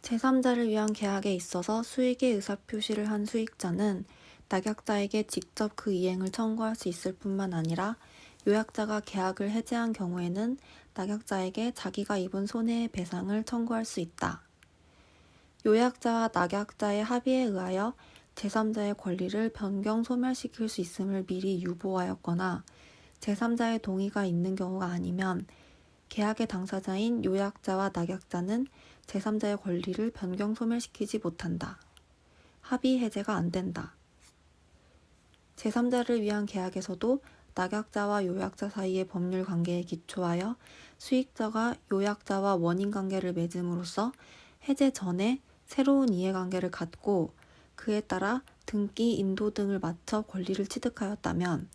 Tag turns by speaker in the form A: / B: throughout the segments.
A: 제3자를 위한 계약에 있어서 수익의 의사표시를 한 수익자는 낙약자에게 직접 그 이행을 청구할 수 있을 뿐만 아니라 요약자가 계약을 해지한 경우에는 낙약자에게 자기가 입은 손해의 배상을 청구할 수 있다. 요약자와 낙약자의 합의에 의하여 제3자의 권리를 변경 소멸시킬 수 있음을 미리 유보하였거나 제3자의 동의가 있는 경우가 아니면 계약의 당사자인 요약자와 낙약자는 제3자의 권리를 변경 소멸시키지 못한다. 합의 해제가 안 된다. 제3자를 위한 계약에서도 낙약자와 요약자 사이의 법률 관계에 기초하여 수익자가 요약자와 원인 관계를 맺음으로써 해제 전에 새로운 이해관계를 갖고 그에 따라 등기, 인도 등을 맞춰 권리를 취득하였다면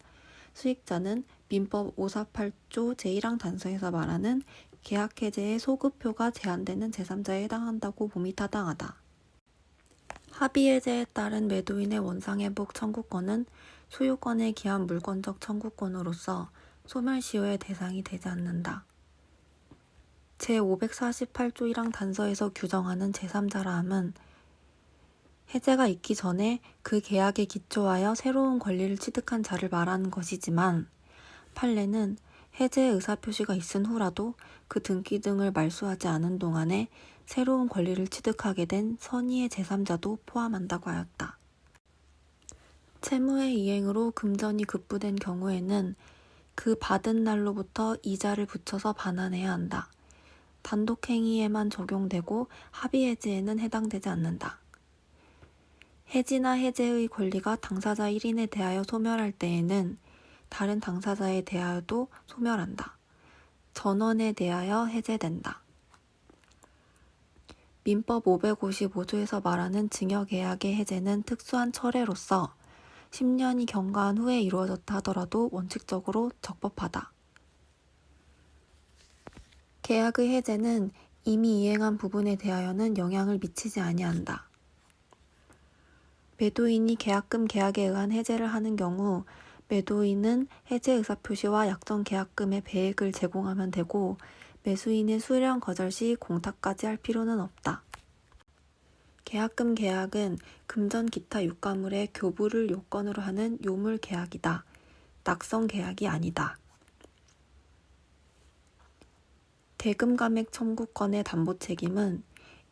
A: 수익자는 민법 548조 제1항 단서에서 말하는 계약해제의 소급표가 제한되는 제3자에 해당한다고 봄이 타당하다. 합의해제에 따른 매도인의 원상회복 청구권은 소유권에 기한 물권적 청구권으로서 소멸시효의 대상이 되지 않는다. 제548조 1항 단서에서 규정하는 제3자라 함은 해제가 있기 전에 그 계약에 기초하여 새로운 권리를 취득한 자를 말하는 것이지만 판례는 해제의 의사표시가 있은 후라도 그 등기 등을 말소하지 않은 동안에 새로운 권리를 취득하게 된 선의의 제3자도 포함한다고 하였다. 채무의 이행으로 금전이 급부된 경우에는 그 받은 날로부터 이자를 붙여서 반환해야 한다. 단독행위에만 적용되고 합의해지에는 해당되지 않는다. 해지나 해제의 권리가 당사자 1인에 대하여 소멸할 때에는 다른 당사자에 대하여도 소멸한다. 전원에 대하여 해제된다. 민법 555조에서 말하는 증여계약의 해제는 특수한 철회로서 10년이 경과한 후에 이루어졌다 하더라도 원칙적으로 적법하다. 계약의 해제는 이미 이행한 부분에 대하여는 영향을 미치지 아니한다. 매도인이 계약금 계약에 의한 해제를 하는 경우 매도인은 해제 의사표시와 약정 계약금의 배액을 제공하면 되고 매수인의 수령 거절 시 공탁까지 할 필요는 없다. 계약금 계약은 금전 기타 유가물의 교부를 요건으로 하는 요물 계약이다. 낙성 계약이 아니다. 대금 감액 청구권의 담보 책임은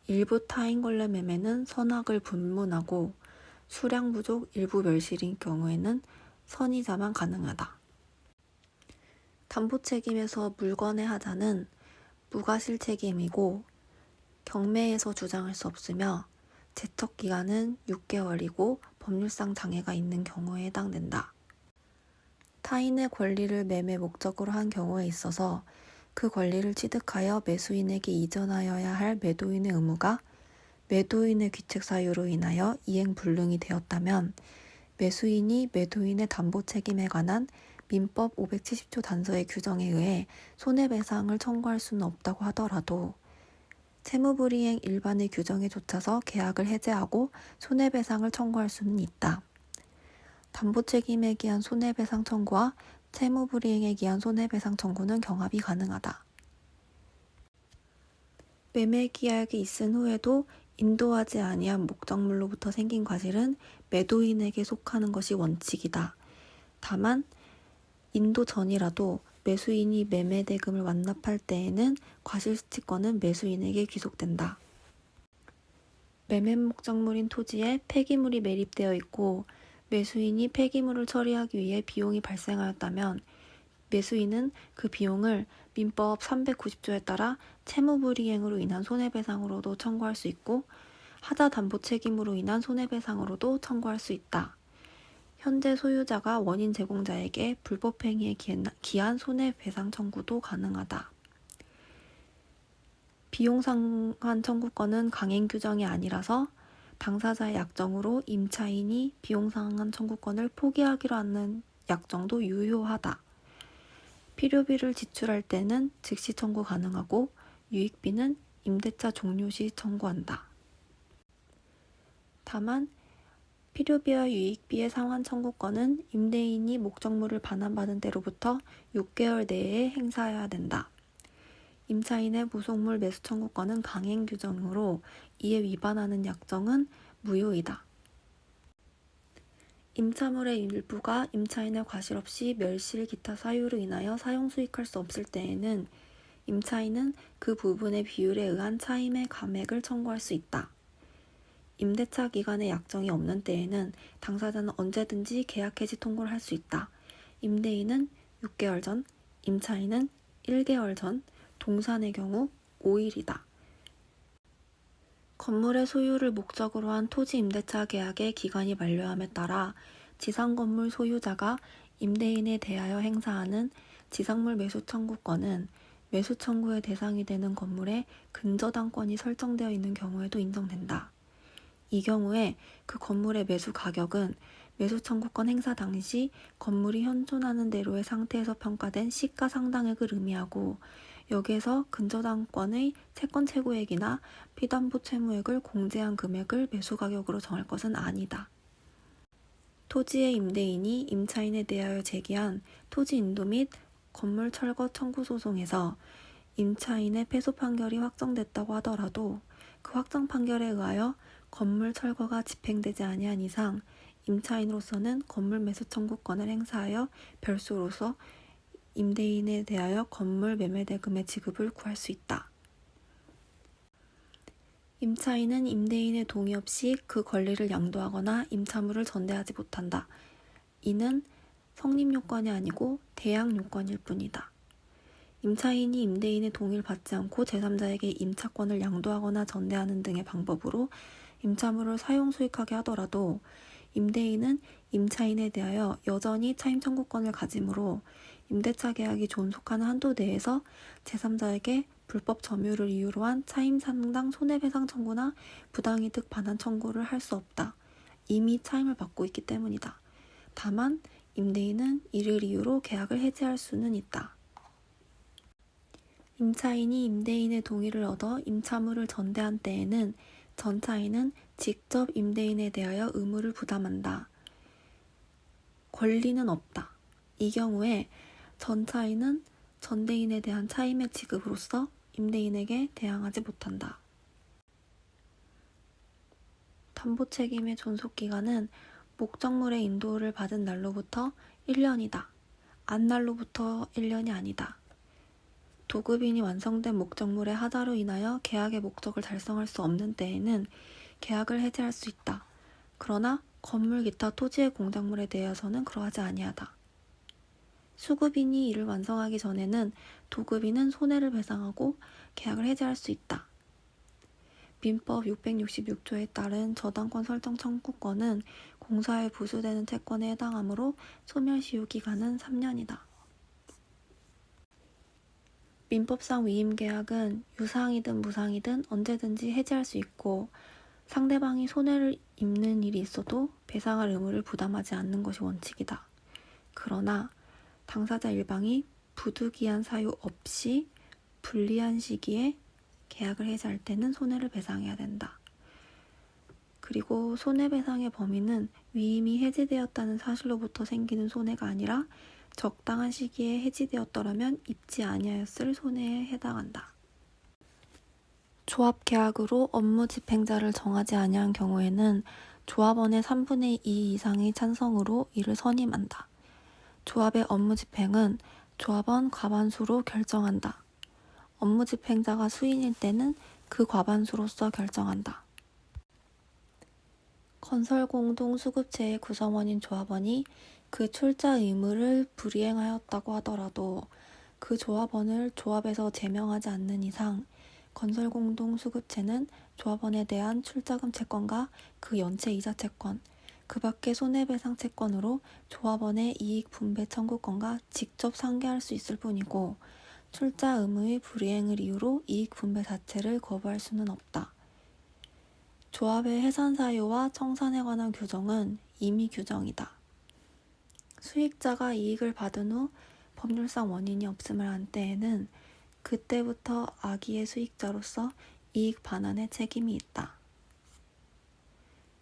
A: 일부 타인 권리 매매는 선악을 불문하고 수량 부족 일부 멸실인 경우에는 선의자만 가능하다. 담보 책임에서 물건의 하자는 무과실책임이고 경매에서 주장할 수 없으며 제척기간은 6개월이고 법률상 장애가 있는 경우에 해당된다. 타인의 권리를 매매 목적으로 한 경우에 있어서 그 권리를 취득하여 매수인에게 이전하여야 할 매도인의 의무가 매도인의 귀책 사유로 인하여 이행 불능이 되었다면 매수인이 매도인의 담보 책임에 관한 민법 570조 단서의 규정에 의해 손해배상을 청구할 수는 없다고 하더라도 채무불이행 일반의 규정에 좇아서 계약을 해제하고 손해배상을 청구할 수는 있다. 담보책임에 기한 손해배상 청구와 채무불이행에 기한 손해배상 청구는 경합이 가능하다. 매매계약이 있은 후에도 인도하지 아니한 목적물로부터 생긴 과실은 매도인에게 속하는 것이 원칙이다. 다만 인도 전이라도 매수인이 매매대금을 완납할 때에는 과실수취권은 매수인에게 귀속된다. 매매 목적물인 토지에 폐기물이 매립되어 있고 매수인이 폐기물을 처리하기 위해 비용이 발생하였다면 매수인은 그 비용을 민법 390조에 따라 채무불이행으로 인한 손해배상으로도 청구할 수 있고 하자 담보 책임으로 인한 손해배상으로도 청구할 수 있다. 현재 소유자가 원인 제공자에게 불법행위에 기한 손해배상 청구도 가능하다. 비용상환 청구권은 강행 규정이 아니라서 당사자의 약정으로 임차인이 비용상환 청구권을 포기하기로 하는 약정도 유효하다. 필요비를 지출할 때는 즉시 청구 가능하고 유익비는 임대차 종료 시 청구한다. 다만 필요비와 유익비의 상환 청구권은 임대인이 목적물을 반환받은 때로부터 6개월 내에 행사해야 된다. 임차인의 부속물 매수 청구권은 강행 규정으로 이에 위반하는 약정은 무효이다. 임차물의 일부가 임차인의 과실 없이 멸실 기타 사유로 인하여 사용 수익할 수 없을 때에는 임차인은 그 부분의 비율에 의한 차임의 감액을 청구할 수 있다. 임대차 기간의 약정이 없는 때에는 당사자는 언제든지 계약 해지 통고를 할 수 있다. 임대인은 6개월 전, 임차인은 1개월 전, 동산의 경우 5일이다. 건물의 소유를 목적으로 한 토지 임대차 계약의 기간이 만료함에 따라 지상건물 소유자가 임대인에 대하여 행사하는 지상물 매수 청구권은 매수 청구의 대상이 되는 건물의 근저당권이 설정되어 있는 경우에도 인정된다. 이 경우에 그 건물의 매수 가격은 매수 청구권 행사 당시 건물이 현존하는 대로의 상태에서 평가된 시가 상당액을 의미하고 여기에서 근저당권의 채권 최고액이나 피담보 채무액을 공제한 금액을 매수 가격으로 정할 것은 아니다. 토지의 임대인이 임차인에 대하여 제기한 토지 인도 및 건물 철거 청구 소송에서 임차인의 패소 판결이 확정됐다고 하더라도 그 확정 판결에 의하여 건물 철거가 집행되지 아니한 이상 임차인으로서는 건물 매수 청구권을 행사하여 별수로서 임대인에 대하여 건물 매매대금의 지급을 구할 수 있다. 임차인은 임대인의 동의 없이 그 권리를 양도하거나 임차물을 전대하지 못한다. 이는 성립요건이 아니고 대항요건일 뿐이다. 임차인이 임대인의 동의를 받지 않고 제3자에게 임차권을 양도하거나 전대하는 등의 방법으로 임차물을 사용 수익하게 하더라도 임대인은 임차인에 대하여 여전히 차임 청구권을 가지므로 임대차 계약이 존속하는 한도 내에서 제3자에게 불법 점유를 이유로 한 차임 상당 손해배상 청구나 부당이득 반환 청구를 할 수 없다. 이미 차임을 받고 있기 때문이다. 다만 임대인은 이를 이유로 계약을 해지할 수는 있다. 임차인이 임대인의 동의를 얻어 임차물을 전대한 때에는 전차인은 직접 임대인에 대하여 의무를 부담한다. 권리는 없다. 이 경우에 전차인은 전대인에 대한 차임의 지급으로서 임대인에게 대항하지 못한다. 담보 책임의 존속기간은 목적물의 인도를 받은 날로부터 1년이다. 안 날로부터 1년이 아니다. 도급인이 완성된 목적물의 하자로 인하여 계약의 목적을 달성할 수 없는 때에는 계약을 해지할 수 있다. 그러나 건물 기타 토지의 공작물에 대해서는 그러하지 아니하다. 수급인이 이를 완성하기 전에는 도급인은 손해를 배상하고 계약을 해지할 수 있다. 민법 666조에 따른 저당권 설정 청구권은 공사에 부수되는 채권에 해당하므로 소멸시효 기간은 3년이다. 민법상 위임계약은 유상이든 무상이든 언제든지 해지할 수 있고 상대방이 손해를 입는 일이 있어도 배상할 의무를 부담하지 않는 것이 원칙이다. 그러나 당사자 일방이 부득이한 사유 없이 불리한 시기에 계약을 해지할 때는 손해를 배상해야 된다. 그리고 손해배상의 범위는 위임이 해지되었다는 사실로부터 생기는 손해가 아니라 적당한 시기에 해지되었더라면 입지 아니하였을 손해에 해당한다. 조합계약으로 업무집행자를 정하지 아니한 경우에는 조합원의 3분의 2 이상의 찬성으로 이를 선임한다. 조합의 업무집행은 조합원 과반수로 결정한다. 업무집행자가 수인일 때는 그 과반수로서 결정한다. 건설공동수급체의 구성원인 조합원이 그 출자 의무를 불이행하였다고 하더라도 그 조합원을 조합에서 제명하지 않는 이상 건설공동수급체는 조합원에 대한 출자금 채권과 그 연체 이자 채권, 그 밖의 손해배상 채권으로 조합원의 이익 분배 청구권과 직접 상계할 수 있을 뿐이고 출자 의무의 불이행을 이유로 이익 분배 자체를 거부할 수는 없다. 조합의 해산 사유와 청산에 관한 규정은 임의 규정이다. 수익자가 이익을 받은 후 법률상 원인이 없음을 안 때에는 그때부터 악의의 수익자로서 이익 반환의 책임이 있다.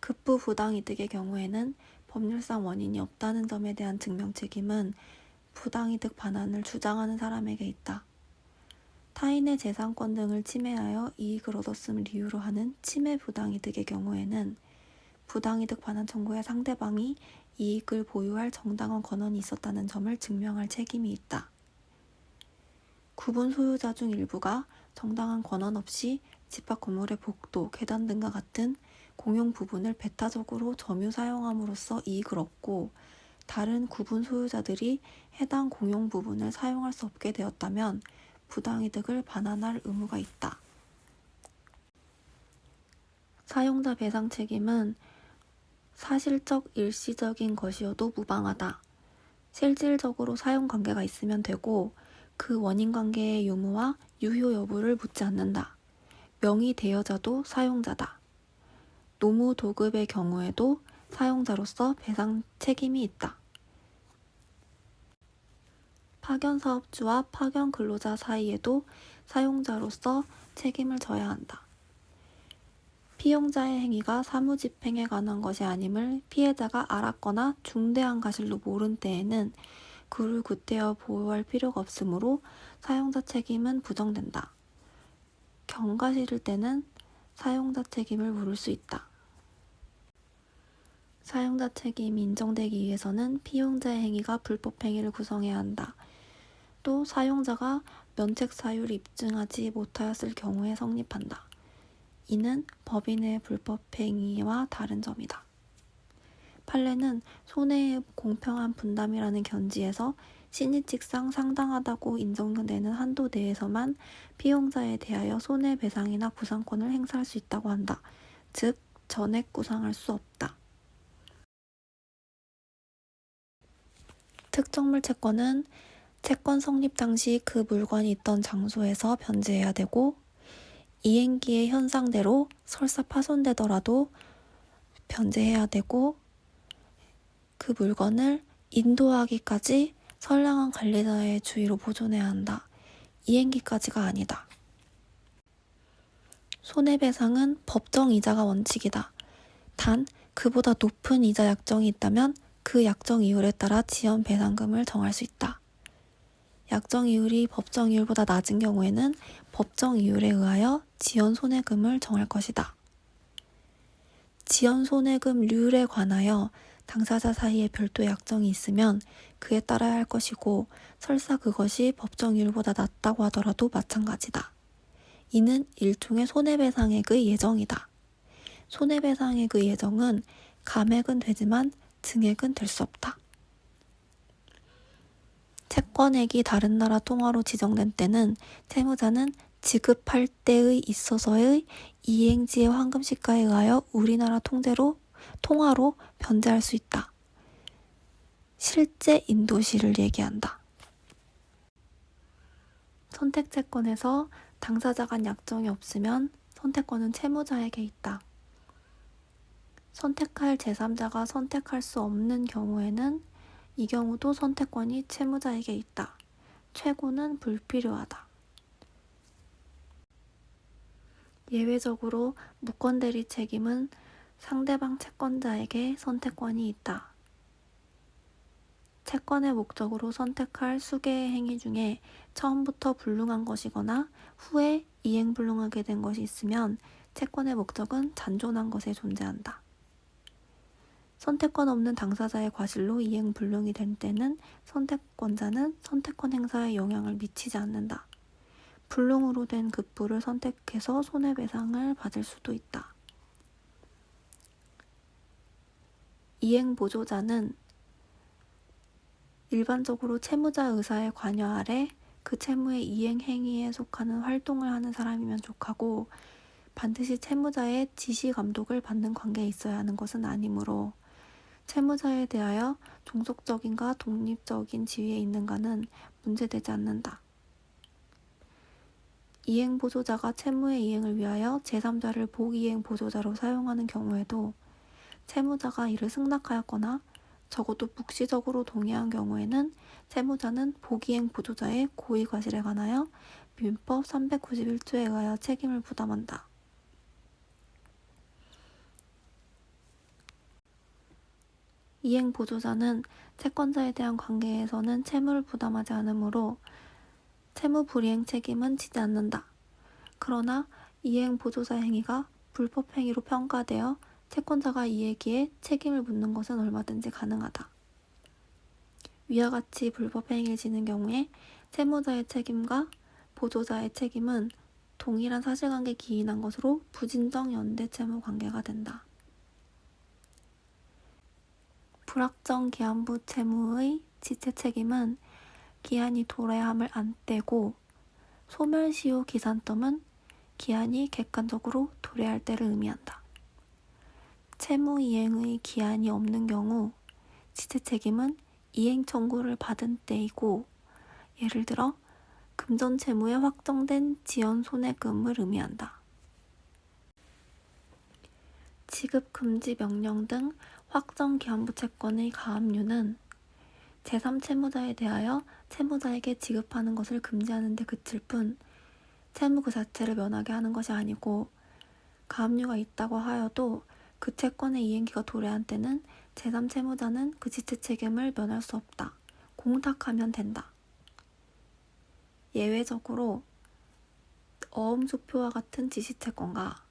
A: 급부 부당이득의 경우에는 법률상 원인이 없다는 점에 대한 증명 책임은 부당이득 반환을 주장하는 사람에게 있다. 타인의 재산권 등을 침해하여 이익을 얻었음을 이유로 하는 침해 부당이득의 경우에는 부당이득 반환 청구에 상대방이 이익을 보유할 정당한 권한이 있었다는 점을 증명할 책임이 있다. 구분 소유자 중 일부가 정당한 권한 없이 집합 건물의 복도, 계단 등과 같은 공용 부분을 배타적으로 점유 사용함으로써 이익을 얻고 다른 구분 소유자들이 해당 공용 부분을 사용할 수 없게 되었다면 부당이득을 반환할 의무가 있다. 사용자 배상 책임은 사실적 일시적인 것이어도 무방하다. 실질적으로 사용 관계가 있으면 되고 그 원인 관계의 유무와 유효 여부를 묻지 않는다. 명의 대여자도 사용자다. 노무 도급의 경우에도 사용자로서 배상 책임이 있다. 파견 사업주와 파견 근로자 사이에도 사용자로서 책임을 져야 한다. 피용자의 행위가 사무집행에 관한 것이 아님을 피해자가 알았거나 중대한 과실로 모른 때에는 그를 구태여 보호할 필요가 없으므로 사용자 책임은 부정된다. 경과실일 때는 사용자 책임을 물을 수 있다. 사용자 책임이 인정되기 위해서는 피용자의 행위가 불법 행위를 구성해야 한다. 또 사용자가 면책 사유를 입증하지 못하였을 경우에 성립한다. 이는 법인의 불법 행위와 다른 점이다. 판례는 손해의 공평한 분담이라는 견지에서 신의칙상 상당하다고 인정되는 한도 내에서만 피용자에 대하여 손해배상이나 구상권을 행사할 수 있다고 한다. 즉, 전액 구상할 수 없다. 특정물 채권은 채권 성립 당시 그 물건이 있던 장소에서 변제해야 되고 이행기의 현상대로 설사 파손되더라도 변제해야 되고 그 물건을 인도하기까지 선량한 관리자의 주의로 보존해야 한다. 이행기까지가 아니다. 손해배상은 법정 이자가 원칙이다. 단 그보다 높은 이자 약정이 있다면 그 약정 이율에 따라 지연 배상금을 정할 수 있다. 약정 이율이 법정 이율보다 낮은 경우에는 법정 이율에 의하여 지연 손해금을 정할 것이다. 지연 손해금 률에 관하여 당사자 사이에 별도 약정이 있으면 그에 따라야 할 것이고 설사 그것이 법정 이율보다 낮다고 하더라도 마찬가지다. 이는 일종의 손해배상액의 예정이다. 손해배상액의 예정은 감액은 되지만 증액은 될 수 없다. 채권액이 다른 나라 통화로 지정된 때는 채무자는 지급할 때의 있어서의 이행지의 황금시가에 의하여 우리나라 통화로 변제할 수 있다. 실제 인도시를 얘기한다. 선택채권에서 당사자 간 약정이 없으면 선택권은 채무자에게 있다. 선택할 제3자가 선택할 수 없는 경우에는 이 경우도 선택권이 채무자에게 있다. 최고는 불필요하다. 예외적으로 무권대리 책임은 상대방 채권자에게 선택권이 있다. 채권의 목적으로 선택할 수개의 행위 중에 처음부터 불능한 것이거나 후에 이행불능하게 된 것이 있으면 채권의 목적은 잔존한 것에 존재한다. 선택권 없는 당사자의 과실로 이행불능이 된 때는 선택권자는 선택권 행사에 영향을 미치지 않는다. 불능으로 된 급부를 선택해서 손해배상을 받을 수도 있다. 이행보조자는 일반적으로 채무자 의사의 관여 아래 그 채무의 이행 행위에 속하는 활동을 하는 사람이면 족하고 반드시 채무자의 지시 감독을 받는 관계에 있어야 하는 것은 아니므로 채무자에 대하여 종속적인가 독립적인 지위에 있는가는 문제되지 않는다. 이행보조자가 채무의 이행을 위하여 제3자를 복이행보조자로 사용하는 경우에도 채무자가 이를 승낙하였거나 적어도 묵시적으로 동의한 경우에는 채무자는 복이행보조자의 고의과실에 관하여 민법 391조에 의하여 책임을 부담한다. 이행보조자는 채권자에 대한 관계에서는 채무를 부담하지 않으므로 채무 불이행 책임은 지지 않는다. 그러나 이행 보조자 행위가 불법 행위로 평가되어 채권자가 이에게 책임을 묻는 것은 얼마든지 가능하다. 위와 같이 불법 행위를 지는 경우에 채무자의 책임과 보조자의 책임은 동일한 사실관계에 기인한 것으로 부진정 연대 채무 관계가 된다. 불확정 기한부 채무의 지체 책임은 기한이 도래함을 안떼고 소멸시효 기산점은 기한이 객관적으로 도래할 때를 의미한다. 채무 이행의 기한이 없는 경우 지체 책임은 이행 청구를 받은 때이고, 예를 들어 금전 채무에 확정된 지연 손해금을 의미한다. 지급 금지 명령 등 확정 기한부 채권의 가압류는 제3채무자에 대하여 채무자에게 지급하는 것을 금지하는 데 그칠 뿐 채무 그 자체를 면하게 하는 것이 아니고, 가압류가 있다고 하여도 그 채권의 이행기가 도래한 때는 제3채무자는 그 지체 책임을 면할 수 없다. 공탁하면 된다. 예외적으로 어음수표와 같은 지시채권과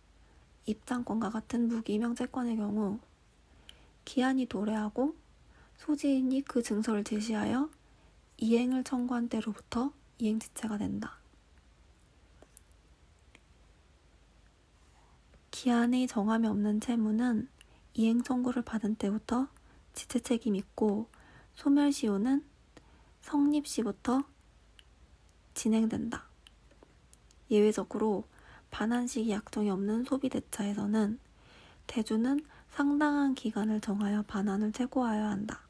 A: 입장권과 같은 무기명 채권의 경우 기한이 도래하고 소지인이 그 증서를 제시하여 이행을 청구한 때로부터 이행지체가 된다. 기한의 정함이 없는 채무는 이행 청구를 받은 때부터 지체 책임이 있고, 소멸시효는 성립 시부터 진행된다. 예외적으로 반환시기 약정이 없는 소비대차에서는 대주는 상당한 기간을 정하여 반환을 최고하여야 한다.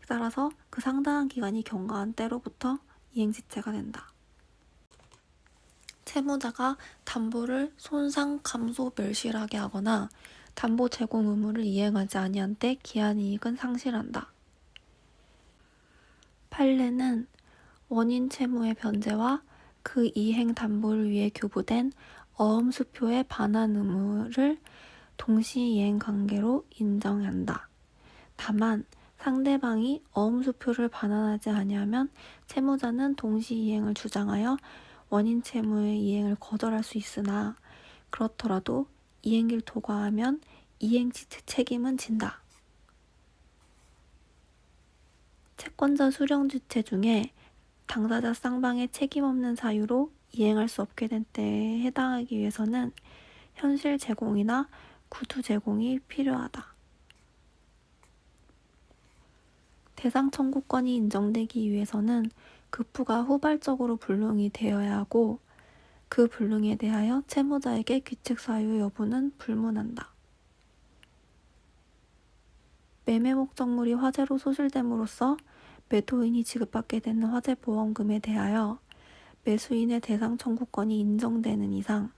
A: 따라서 그 상당한 기간이 경과한 때로부터 이행지체가 된다. 채무자가 담보를 손상, 감소, 멸실하게 하거나 담보 제공 의무를 이행하지 아니한 때 기한이익은 상실한다. 판례는 원인 채무의 변제와 그 이행 담보를 위해 교부된 어음수표의 반환 의무를 동시이행 관계로 인정한다. 다만 상대방이 어음수표를 반환하지 아니하면 채무자는 동시이행을 주장하여 원인 채무의 이행을 거절할 수 있으나, 그렇더라도 이행기를 도과하면 이행지체 책임은 진다. 채권자 수령주체 중에 당사자 쌍방의 책임 없는 사유로 이행할 수 없게 된 때에 해당하기 위해서는 현실 제공이나 구두 제공이 필요하다. 대상 청구권이 인정되기 위해서는 급부가 후발적으로 불능이 되어야 하고, 그 불능에 대하여 채무자에게 귀책 사유 여부는 불문한다. 매매 목적물이 화재로 소실됨으로써 매도인이 지급받게 되는 화재보험금에 대하여 매수인의 대상 청구권이 인정되는 이상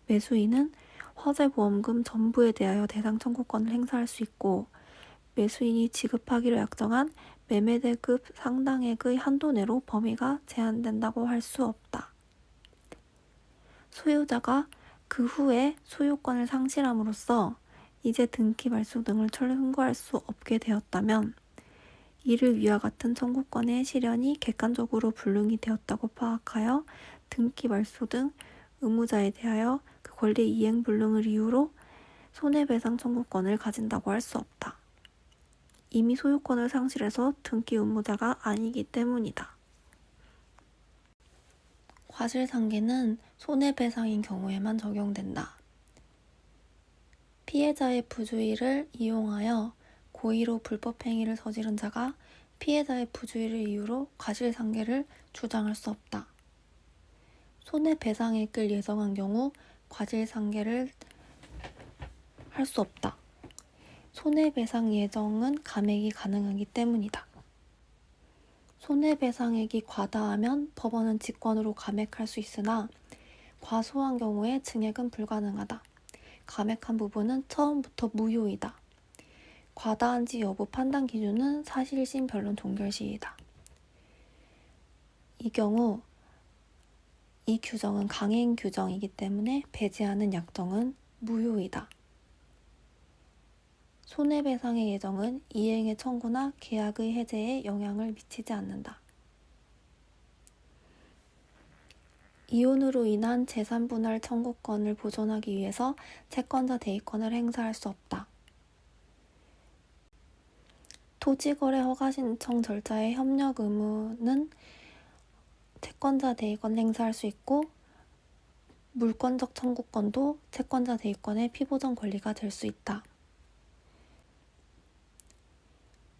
A: 매수인은 화재보험금 전부에 대하여 대상 청구권을 행사할 수 있고, 매수인이 지급하기로 약정한 매매대급 상당액의 한도 내로 범위가 제한된다고 할 수 없다. 소유자가 그 후에 소유권을 상실함으로써 이제 등기 말소 등을 청구할 수 없게 되었다면, 이를 위와 같은 청구권의 실현이 객관적으로 불능이 되었다고 파악하여 등기 말소 등 의무자에 대하여 그 권리 이행 불능을 이유로 손해배상 청구권을 가진다고 할 수 없다. 이미 소유권을 상실해서 등기 의무자가 아니기 때문이다. 과실상계는 손해배상인 경우에만 적용된다. 피해자의 부주의를 이용하여 고의로 불법행위를 저지른 자가 피해자의 부주의를 이유로 과실상계를 주장할 수 없다. 손해배상액을 예정한 경우 과실상계를 할 수 없다. 손해배상 예정은 감액이 가능하기 때문이다. 손해배상액이 과다하면 법원은 직권으로 감액할 수 있으나 과소한 경우에 증액은 불가능하다. 감액한 부분은 처음부터 무효이다. 과다한지 여부 판단 기준은 사실심 변론 종결 시이다. 이 경우 이 규정은 강행 규정이기 때문에 배제하는 약정은 무효이다. 손해배상의 예정은 이행의 청구나 계약의 해제에 영향을 미치지 않는다. 이혼으로 인한 재산분할 청구권을 보존하기 위해서 채권자 대위권을 행사할 수 없다. 토지거래 허가 신청 절차의 협력 의무는 채권자 대위권 행사할 수 있고 물권적 청구권도 채권자 대위권의 피보전 권리가 될 수 있다.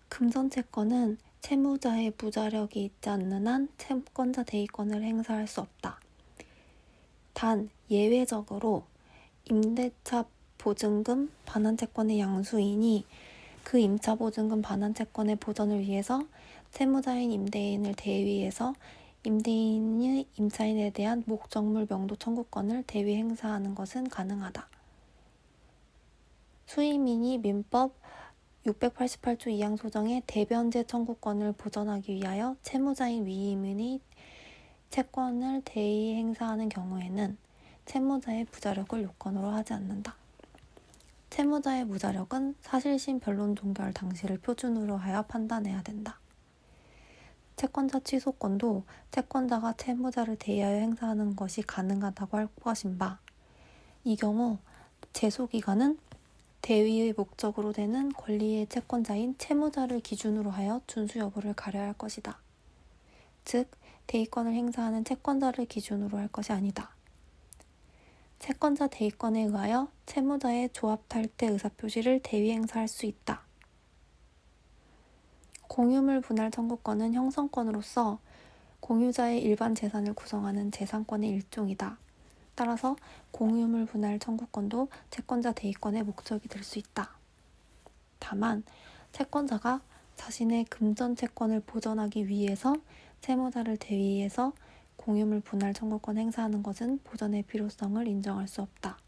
A: 금전채권은 채무자의 부자력이 있지 않는 한 채권자 대위권을 행사할 수 없다. 단 예외적으로 임대차 보증금 반환채권의 양수인이 그 임차 보증금 반환채권의 보전을 위해서 채무자인 임대인을 대위해서 임대인의 임차인에 대한 목적물 명도 청구권을 대위 행사하는 것은 가능하다. 수의민이 민법 688조 2항 소정의 대변제 청구권을 보전하기 위하여 채무자인 위임인이 채권을 대위 행사하는 경우에는 채무자의 부자력을 요건으로 하지 않는다. 채무자의 부자력은 사실심 변론 종결 당시를 표준으로 하여 판단해야 된다. 채권자 취소권도 채권자가 채무자를 대위하여 행사하는 것이 가능하다고 할 것인 바, 이 경우 제소기간은 대위의 목적으로 되는 권리의 채권자인 채무자를 기준으로 하여 준수 여부를 가려야 할 것이다. 즉, 대위권을 행사하는 채권자를 기준으로 할 것이 아니다. 채권자 대위권에 의하여 채무자의 조합 탈퇴 의사표시를 대위 행사할 수 있다. 공유물 분할 청구권은 형성권으로서 공유자의 일반 재산을 구성하는 재산권의 일종이다. 따라서 공유물 분할 청구권도 채권자 대위권의 목적이 될 수 있다. 다만 채권자가 자신의 금전채권을 보전하기 위해서 채무자를 대위해서 공유물 분할 청구권 행사하는 것은 보전의 필요성을 인정할 수 없다.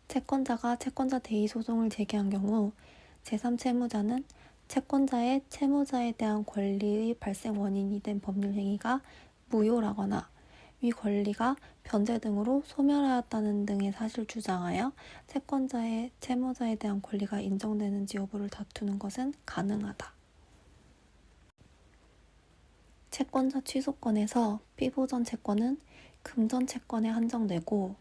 A: 채권자가 채권자 대위 소송을 제기한 경우 제3채무자는 채권자의 채무자에 대한 권리의 발생 원인이 된 법률 행위가 무효라거나 위 권리가 변제 등으로 소멸하였다는 등의 사실을 주장하여 채권자의 채무자에 대한 권리가 인정되는지 여부를 다투는 것은 가능하다. 채권자 취소권에서 피보전 채권은 금전 채권에 한정되고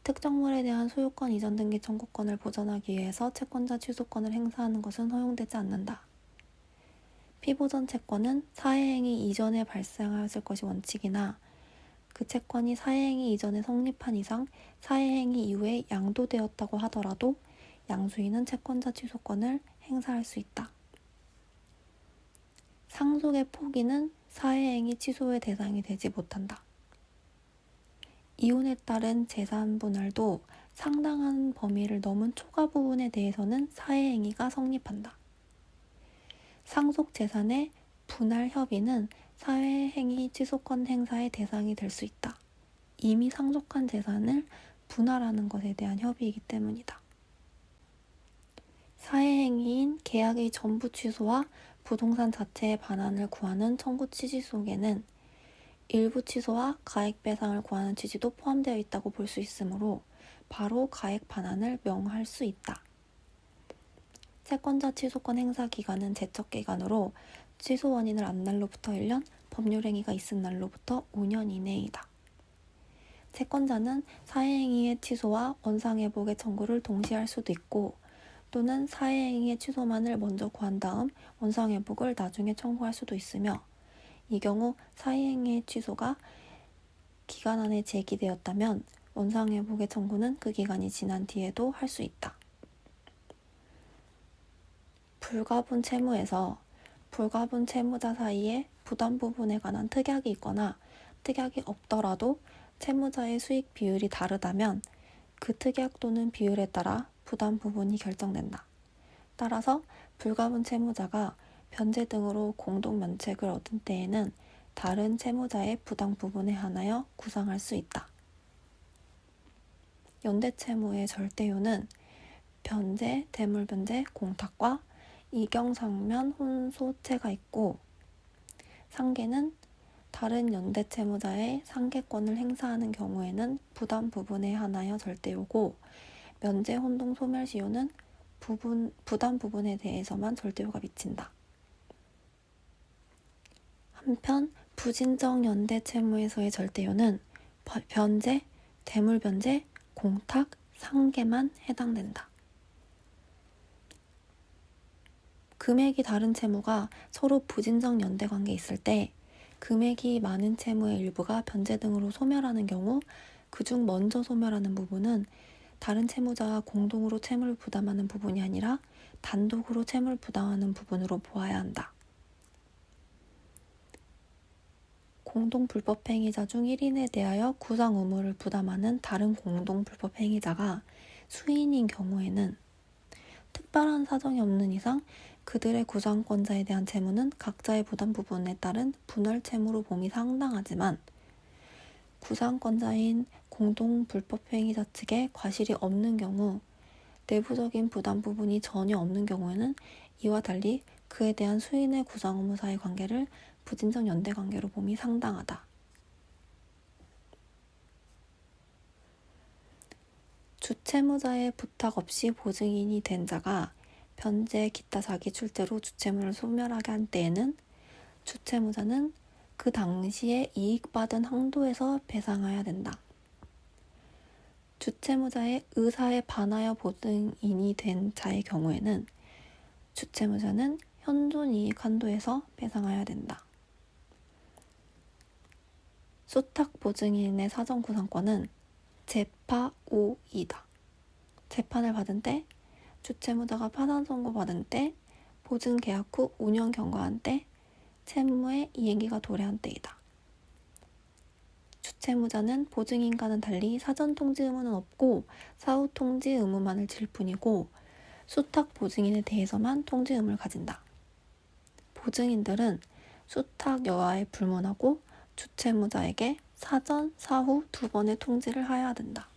A: 특정물에 대한 소유권 이전 등기 청구권을 보전하기 위해서 채권자 취소권을 행사하는 것은 허용되지 않는다. 피보전 채권은 사회행위 이전에 발생하였을 것이 원칙이나 그 채권이 사회행위 이전에 성립한 이상 사회행위 이후에 양도되었다고 하더라도 양수인은 채권자 취소권을 행사할 수 있다. 상속의 포기는 사회행위 취소의 대상이 되지 못한다. 이혼에 따른 재산 분할도 상당한 범위를 넘은 초과 부분에 대해서는 사회행위가 성립한다. 상속 재산의 분할 협의는 사회행위 취소권 행사의 대상이 될 수 있다. 이미 상속한 재산을 분할하는 것에 대한 협의이기 때문이다. 사회행위인 계약의 전부 취소와 부동산 자체의 반환을 구하는 청구 취지 속에는 일부 취소와 가액 배상을 구하는 취지도 포함되어 있다고 볼 수 있으므로 바로 가액 반환을 명할 수 있다. 채권자 취소권 행사 기간은 제척 기간으로 취소 원인을 안 날로부터 1년, 법률행위가 있은 날로부터 5년 이내이다. 채권자는 사회행위의 취소와 원상회복의 청구를 동시에 할 수도 있고 또는 사회행위의 취소만을 먼저 구한 다음 원상회복을 나중에 청구할 수도 있으며 이 경우 사회행위의 취소가 기간 안에 제기되었다면 원상회복의 청구는 그 기간이 지난 뒤에도 할 수 있다. 불가분 채무에서 불가분 채무자 사이에 부담 부분에 관한 특약이 있거나 특약이 없더라도 채무자의 수익 비율이 다르다면 그 특약 또는 비율에 따라 부담 부분이 결정된다. 따라서 불가분 채무자가 변제 등으로 공동 면책을 얻은 때에는 다른 채무자의 부담 부분에 한하여 구상할 수 있다. 연대채무의 절대요는 변제, 대물변제, 공탁과 이경상면 혼소채가 있고 상계는 다른 연대채무자의 상계권을 행사하는 경우에는 부담 부분에 한하여 절대요고 면제, 혼동, 소멸시효는 부담 부분에 대해서만 절대요가 미친다. 한편 부진적 연대 채무에서의 절대요는 변제, 대물변제, 공탁, 상계만 해당된다. 금액이 다른 채무가 서로 부진적 연대 관계에 있을 때 금액이 많은 채무의 일부가 변제 등으로 소멸하는 경우 그중 먼저 소멸하는 부분은 다른 채무자와 공동으로 채무를 부담하는 부분이 아니라 단독으로 채무를 부담하는 부분으로 보아야 한다. 공동불법행위자 중 1인에 대하여 구상 의무를 부담하는 다른 공동불법행위자가 수인인 경우에는 특별한 사정이 없는 이상 그들의 구상권자에 대한 채무는 각자의 부담 부분에 따른 분할 채무로 봄이 상당하지만 구상권자인 공동불법행위자 측에 과실이 없는 경우 내부적인 부담 부분이 전혀 없는 경우에는 이와 달리 그에 대한 수인의 구상 의무 사이 관계를 부진적 연대 관계로 봄이 상당하다. 주채무자의 부탁 없이 보증인이 된 자가 변제 기타 자기 출제로 주채무를 소멸하게 한 때에는 주채무자는 그 당시에 이익받은 항도에서 배상해야 된다. 주채무자의 의사에 반하여 보증인이 된 자의 경우에는 주채무자는 현존 이익 한도에서 배상해야 된다. 수탁 보증인의 사전 구상권은 재파 5이다. 재판을 받은 때, 주채무자가 파산 선고 받은 때, 보증 계약 후 5년 경과한 때, 채무의 이행기가 도래한 때이다. 주채무자는 보증인과는 달리 사전 통지 의무는 없고 사후 통지 의무만을 질 뿐이고 수탁 보증인에 대해서만 통지 의무를 가진다. 보증인들은 수탁 여하에 불문하고 주채무자에게 사전, 사후 두 번의 통지를 하여야 된다.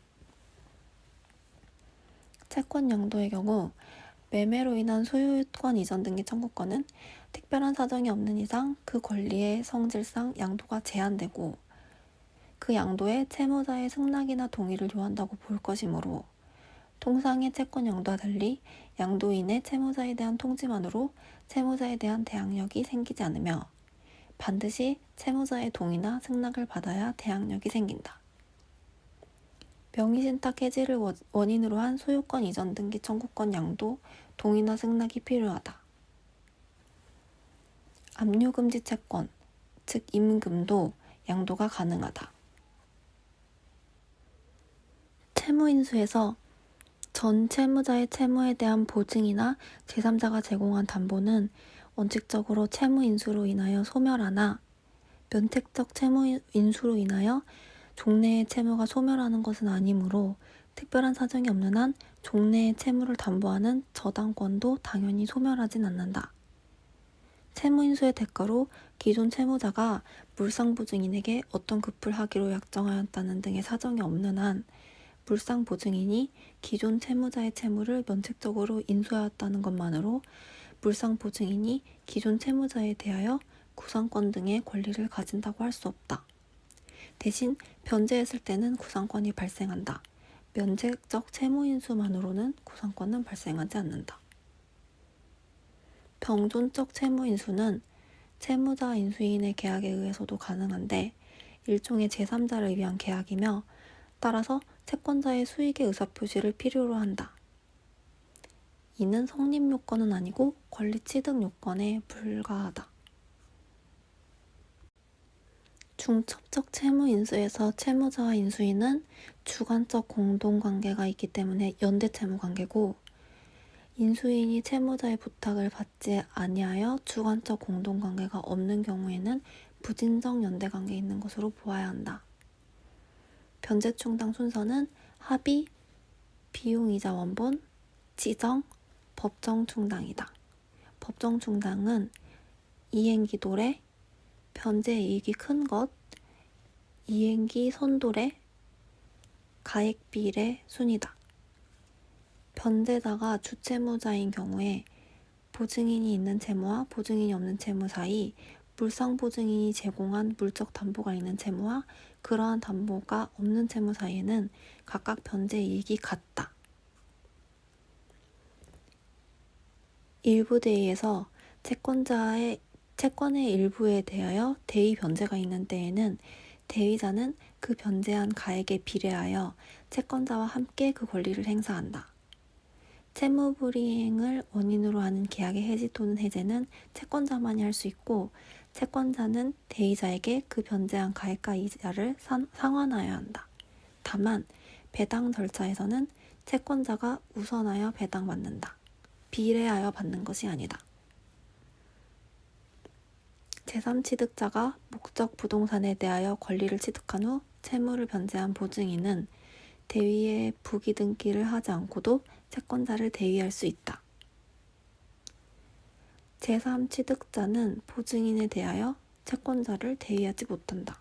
A: 채권 양도의 경우 매매로 인한 소유권 이전 등기 청구권은 특별한 사정이 없는 이상 그 권리의 성질상 양도가 제한되고 그 양도에 채무자의 승낙이나 동의를 요한다고 볼 것이므로 통상의 채권 양도와 달리 양도인의 채무자에 대한 통지만으로 채무자에 대한 대항력이 생기지 않으며 반드시 채무자의 동의나 승낙을 받아야 대항력이 생긴다. 명의신탁 해지를 원인으로 한 소유권 이전 등기 청구권 양도, 동의나 승낙이 필요하다. 압류금지 채권, 즉 임금도 양도가 가능하다. 채무인수에서 전 채무자의 채무에 대한 보증이나 제3자가 제공한 담보는 원칙적으로 채무인수로 인하여 소멸하나 면책적 채무인수로 인하여 종래의 채무가 소멸하는 것은 아니므로 특별한 사정이 없는 한 종래의 채무를 담보하는 저당권도 당연히 소멸하진 않는다. 채무인수의 대가로 기존 채무자가 물상보증인에게 어떤 급을 하기로 약정하였다는 등의 사정이 없는 한 물상보증인이 기존 채무자의 채무를 면책적으로 인수하였다는 것만으로 물상보증인이 기존 채무자에 대하여 구상권 등의 권리를 가진다고 할 수 없다. 대신 변제했을 때는 구상권이 발생한다. 면책적 채무인수만으로는 구상권은 발생하지 않는다. 병존적 채무인수는 채무자 인수인의 계약에 의해서도 가능한데 일종의 제3자를 위한 계약이며 따라서 채권자의 수익의 의사표시를 필요로 한다. 이는 성립 요건은 아니고 권리 취득 요건에 불과하다. 중첩적 채무인수에서 채무자와 인수인은 주관적 공동관계가 있기 때문에 연대채무관계고 인수인이 채무자의 부탁을 받지 아니하여 주관적 공동관계가 없는 경우에는 부진적 연대관계에 있는 것으로 보아야 한다. 변제충당 순서는 합의, 비용이자 원본, 지정, 법정충당이다. 법정충당은 이행기 도래, 변제 이익이 큰 것, 이행기 선도래, 가액 비례 순이다. 변제자가 주채무자인 경우에 보증인이 있는 채무와 보증인이 없는 채무 사이 물상보증인이 제공한 물적 담보가 있는 채무와 그러한 담보가 없는 채무 사이에는 각각 변제 이익이 같다. 일부 대의에서 채권자의 채권의 일부에 대하여 대위 변제가 있는 때에는 대위자는 그 변제한 가액에 비례하여 채권자와 함께 그 권리를 행사한다. 채무불이행을 원인으로 하는 계약의 해지 또는 해제는 채권자만이 할 수 있고 채권자는 대위자에게 그 변제한 가액과 이자를 상환하여야 한다. 다만 배당 절차에서는 채권자가 우선하여 배당받는다. 비례하여 받는 것이 아니다. 제3취득자가 목적 부동산에 대하여 권리를 취득한 후 채무를 변제한 보증인은 대위에 부기등기를 하지 않고도 채권자를 대위할 수 있다. 제3취득자는 보증인에 대하여 채권자를 대위하지 못한다.